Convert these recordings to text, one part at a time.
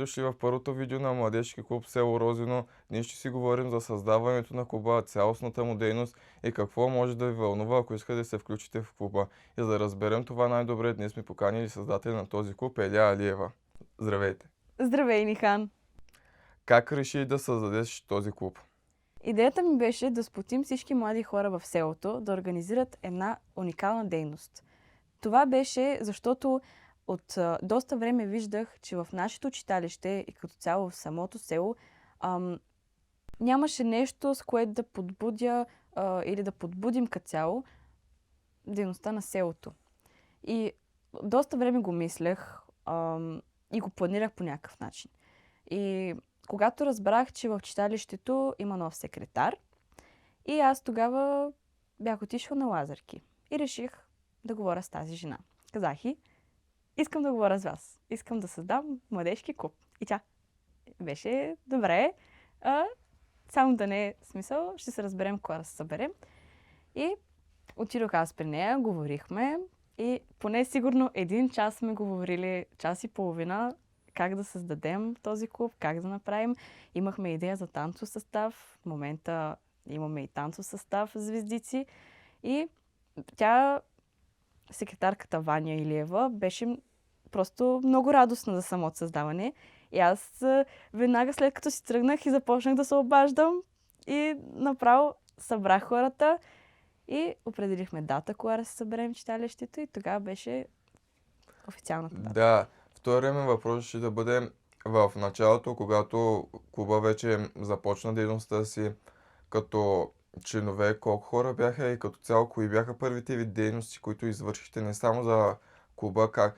дошли в първото видео на Младежки клуб село Розино. Днес ще си говорим за създаването на клуба, цялостната му дейност и какво може да ви вълнува, ако искате да се включите в клуба. И за да разберем това най-добре, днес сме поканили създателя на този клуб Елия Алиева. Здравейте! Здравей, Нихан! Как реши да създадеш този клуб? Идеята ми беше да сплотим всички млади хора в селото да организират една уникална дейност. Това беше защото от доста време виждах, че в нашето читалище и като цяло в самото село нямаше нещо, с което да подбудя или да подбудим като цяло дейността на селото. И доста време го мислех и го планирах по някакъв начин. И когато разбрах, че в читалището има нов секретар, и аз тогава бях отишла на Лазарки и реших да говоря с тази жена. Казах ѝ, искам да говоря с вас. Искам да създам младежки клуб. И тя беше добре, само да не е смисъл, ще се разберем кога да се съберем. И отидох аз при нея, говорихме и поне сигурно 1 час сме говорили, час и половина, как да създадем този клуб, как да направим. Имахме идея за танцов състав. В момента имаме и танцов състав звездици. И тя, секретарката Ваня Илиева, беше просто много радостна за самото създаване. И аз веднага след като си тръгнах и започнах да се обаждам и направо събрах хората и определихме дата, кога да се съберем в читалището и тогава беше официалната дата. Да, втория ми въпрос ще да бъде в началото, когато клуба вече започна дейността си, като членове, колко хора бяха и като цяло, кои бяха първите ви дейности, които извършихте не само за клуба,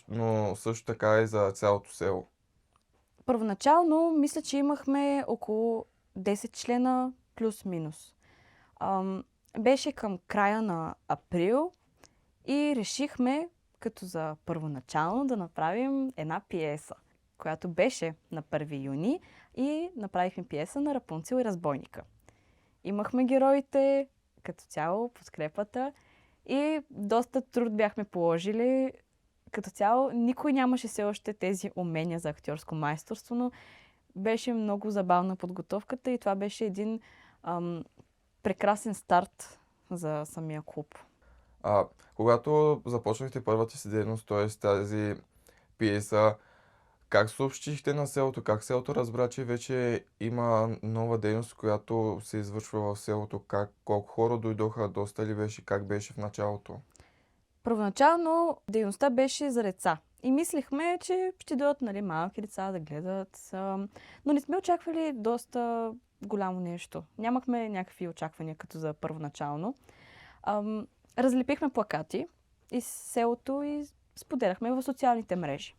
но също така и за цялото село? Първоначално мисля, че имахме около 10 члена плюс-минус. Беше към края на април и решихме, като за първоначално, да направим една пиеса, която беше на 1 юни и направихме пиеса на Рапунцел и разбойника. Имахме героите, като цяло, подкрепата и доста труд бяхме положили. Като цяло, никой нямаше все още тези умения за актьорско майсторство, но беше много забавна подготовката и това беше един прекрасен старт за самия клуб. Когато започнахте първата си дейност, т.е. тази пиеса, как съобщихте на селото? Как селото разбра, че вече има нова дейност, която се извършва в селото? Колко хора дойдоха? Доста ли беше? Как беше в началото? Първоначално дейността беше за деца. И мислихме, че ще дойдат малки деца да гледат. Но не сме очаквали доста голямо нещо. Нямахме някакви очаквания като за първоначално. Разлепихме плакати из селото и споделяхме в социалните мрежи.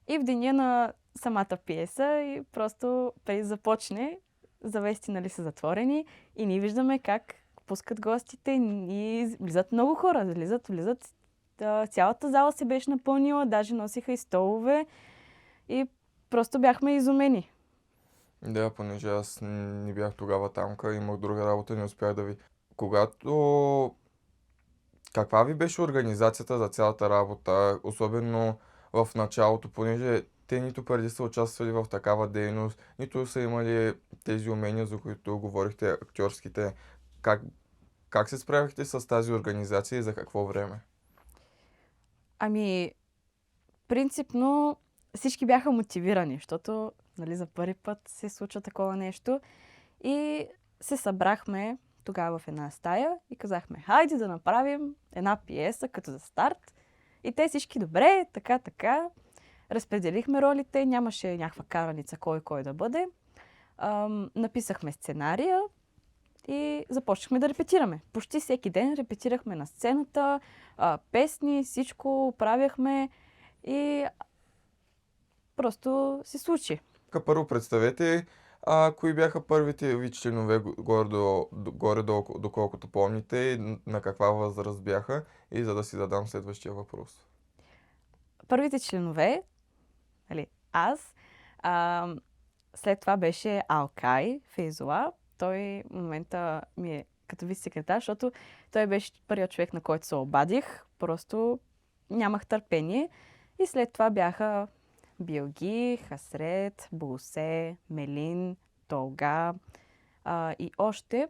И в деня на самата пиеса и просто преди да започне, завести са затворени и ние виждаме как пускат гостите и влизат много хора. Влизат. Цялата зала се беше напълнила, даже носиха и столове и просто бяхме изумени. Да, понеже аз не бях тогава тамка, имах друга работа, не успях да ви... Каква ви беше организацията за цялата работа, особено в началото, понеже те нито преди са участвали в такава дейност, нито са имали тези умения, за които говорихте, актьорските. Как се справихте с тази организация и за какво време? Принципно всички бяха мотивирани, защото за първи път се случва такова нещо. И се събрахме тогава в една стая и казахме, хайде да направим една пиеса като за старт. И те всички добре, така. Разпределихме ролите, нямаше някаква караница кой да бъде. Написахме сценария и започнахме да репетираме. Почти всеки ден репетирахме на сцената, песни, всичко правяхме и просто се случи. Първо представете кои бяха първите ви членове горе-долу, доколкото помните, и на каква възраст бяха, и за да си задам следващия въпрос. Първите членове, аз, след това беше Алкай Фейзула. Той в момента ми е като вице-секретар, защото той беше първият човек, на който се обадих. Просто нямах търпение. И след това бяха Билги, Хасрет, Бусе, Мелин, Толга и още.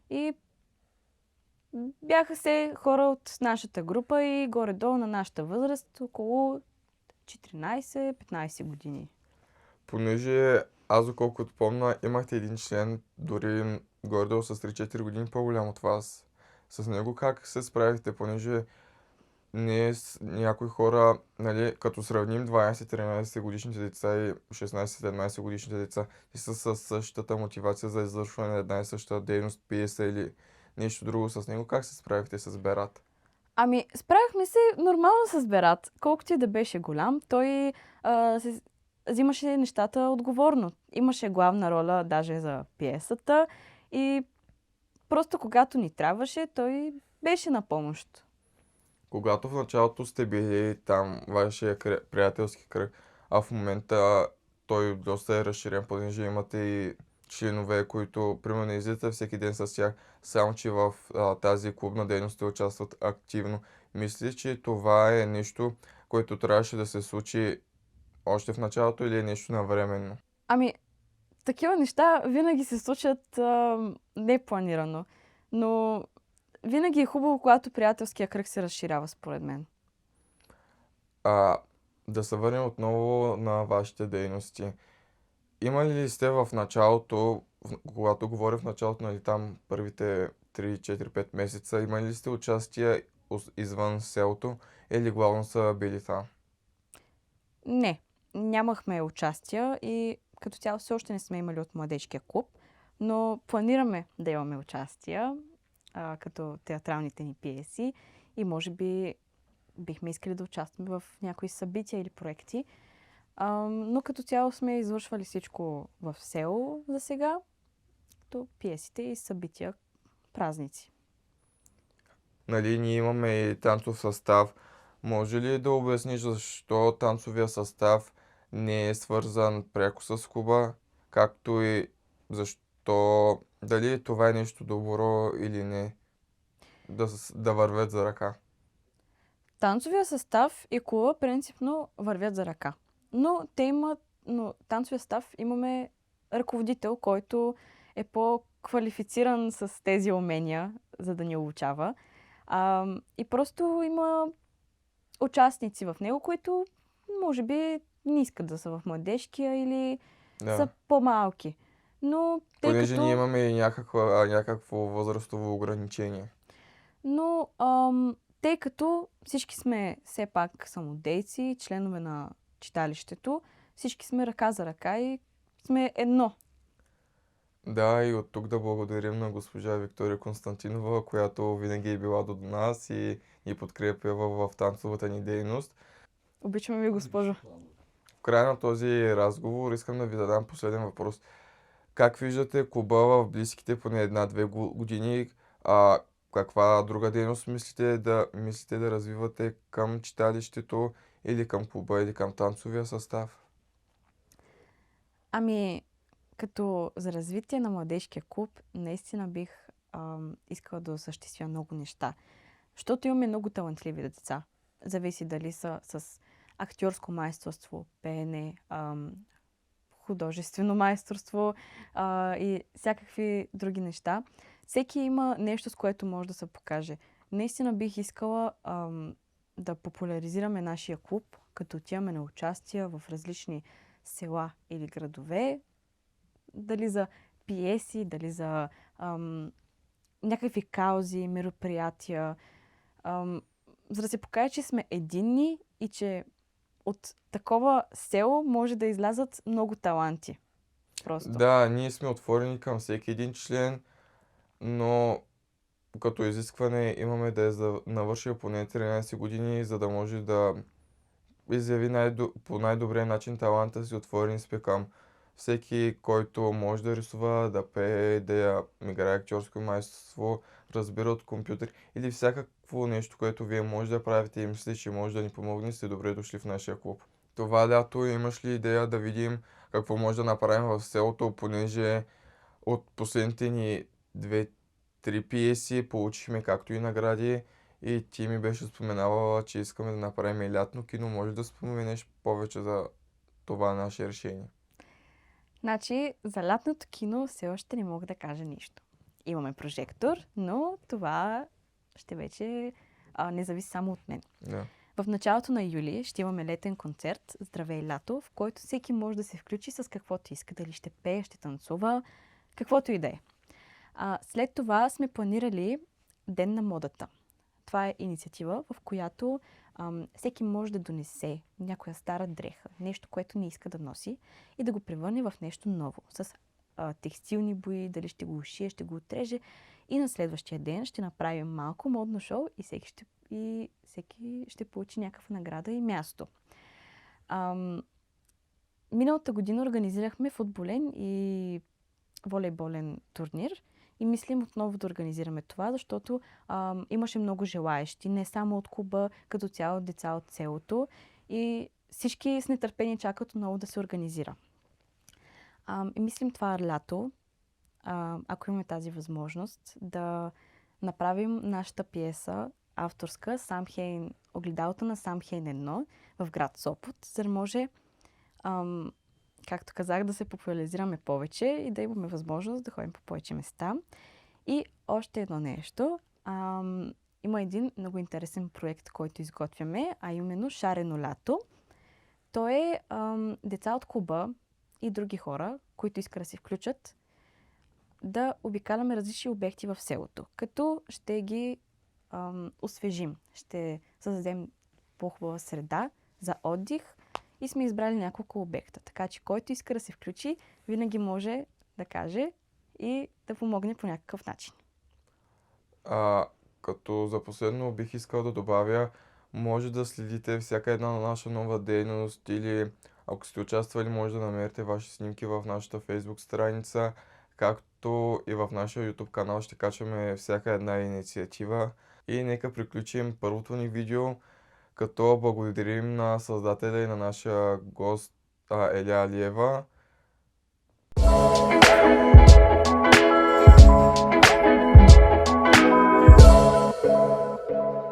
И бяха се хора от нашата група и горе-долу на нашата възраст, около 14-15 години. Понеже аз, доколкото помня, имахте един член, дори горе-долу с 3-4 години по-голям от вас. С него как се справихте, понеже ние с някои хора, нали, като сравним 12-13 годишните деца и 16-17 годишните деца, и са с същата мотивация за извършване на една и съща дейност, пиеса или нещо друго с него, как се справихте с Берат? Ами, справихме се нормално с Берат. Колкото и да беше голям, той се взимаше нещата отговорно. Имаше главна роля даже за пиесата и просто когато ни трябваше, той беше на помощ. Когато в началото сте били там, вашия приятелски кръг, а в момента той доста е разширен, понеже имате и членове, които примерно излизате всеки ден с тях, само че в тази клубна дейност те участват активно. Мислиш, че това е нещо, което трябваше да се случи още в началото или е нещо навременно? Ами, такива неща винаги се случат непланирано. Но винаги е хубаво, когато приятелския кръг се разширява, според мен. А, да се върнем отново на вашите дейности. Имали ли сте в началото, когато говоря в началото, нали там първите 3-4-5 месеца, имали ли сте участие извън селото или главно са били там? Не, нямахме участия и като цяло все още не сме имали от младежкия клуб, но планираме да имаме участия, като театралните ни пиеси и може би бихме искали да участваме в някои събития или проекти. Но като цяло сме извършвали всичко в село за сега, като пиесите и събития, празници. Нали, ние имаме и танцов състав. Може ли да обясниш защо танцовия състав не е свързан пряко с клуба, както и защо, дали това е нещо добро или не, да вървят за ръка? Танцовия състав и клуба принципно вървят за ръка. Но танцовия състав имаме ръководител, който е по-квалифициран с тези умения, за да ни обучава. И просто има участници в него, които може би не искат да са в младежкия или са Да. по-малки. Но тъй Понеже ние като... имаме и някакво възрастово ограничение. Но тъй като всички сме все пак самодейци, членове на читалището, всички сме ръка за ръка и сме едно. Да, и от тук да благодарим на госпожа Виктория Константинова, която винаги е била до нас и ни подкрепява в танцовата ни дейност. Обичаме ви, госпожо. В края на този разговор искам да ви задам последен въпрос. Как виждате клуба в близките поне една-две години? Каква друга дейност мислите да развивате към читалището или към клуба или към танцовия състав? Ами, като за развитие на младежкия клуб, наистина бих искала да осъществя много неща. Защото имаме много талантливи деца. Зависи дали са с актьорско майсторство, пеене, художествено майсторство и всякакви други неща. Всеки има нещо, с което може да се покаже. Наистина бих искала да популяризираме нашия клуб, като отиваме на участия в различни села или градове, дали за пиеси, дали за някакви каузи, мероприятия, за да се покаже, че сме единни и че от такова село може да излязат много таланти. Просто. Да, ние сме отворени към всеки един член, но като изискване имаме да е навършил поне 13 години, за да може да изяви по най-добрия начин таланта си. Отворени сме към всеки, който може да рисува, да пее, да играе актьорско майсторство, разбира от компютър или всякакво нещо, което вие може да правите и мислите, че може да ни помогне, сте добре дошли в нашия клуб. Това лято имаш ли идея да видим какво може да направим в селото, понеже от последните ни 2-3 пиеси получихме както и награди и ти ми беше споменавала, че искаме да направим и лятно кино. Може да споменеш повече за това наше решение? Значи, за лятното кино все още не мога да кажа нищо. Имаме прожектор, но това ще вече не зависи само от мен. Да. В началото на юли ще имаме летен концерт "Здравей лято", в който всеки може да се включи с каквото иска. Дали ще пее, ще танцува, каквото и да е. След това сме планирали Ден на модата. Това е инициатива, в която всеки може да донесе някоя стара дреха, нещо, което не иска да носи, и да го превърне в нещо ново, с текстилни бои, дали ще го ушие, ще го отреже. И на следващия ден ще направим малко модно шоу и всеки ще получи някаква награда и място. Миналата година организирахме футболен и волейболен турнир и мислим отново да организираме това, защото имаше много желаещи, не само от клуба, като цяло деца от селото, и всички с нетърпение чакат отново да се организира. И мислим това лято, ако имаме тази възможност, да направим нашата пиеса авторска Самхейн, "Огледалото на Самхейн 1" в град Сопот, за да може, както казах, да се популяризираме повече и да имаме възможност да ходим по повече места. И още едно нещо. Има един много интересен проект, който изготвяме, а именно "Шарено лято". То е деца от клуба и други хора, които искат да се включат, да обикаляме различни обекти в селото, като ще ги освежим. Ще създадем по-хубава среда за отдих и сме избрали няколко обекта. Така че който иска да се включи, винаги може да каже и да помогне по някакъв начин. Като за последно бих искал да добавя, може да следите всяка една наша нова дейност или ако сте участвали, може да намерите ваши снимки в нашата Facebook страница, както и в нашия YouTube канал ще качваме всяка една инициатива. И нека приключим първото ни видео, като благодарим на създателя и на нашия гост Еля Алиева.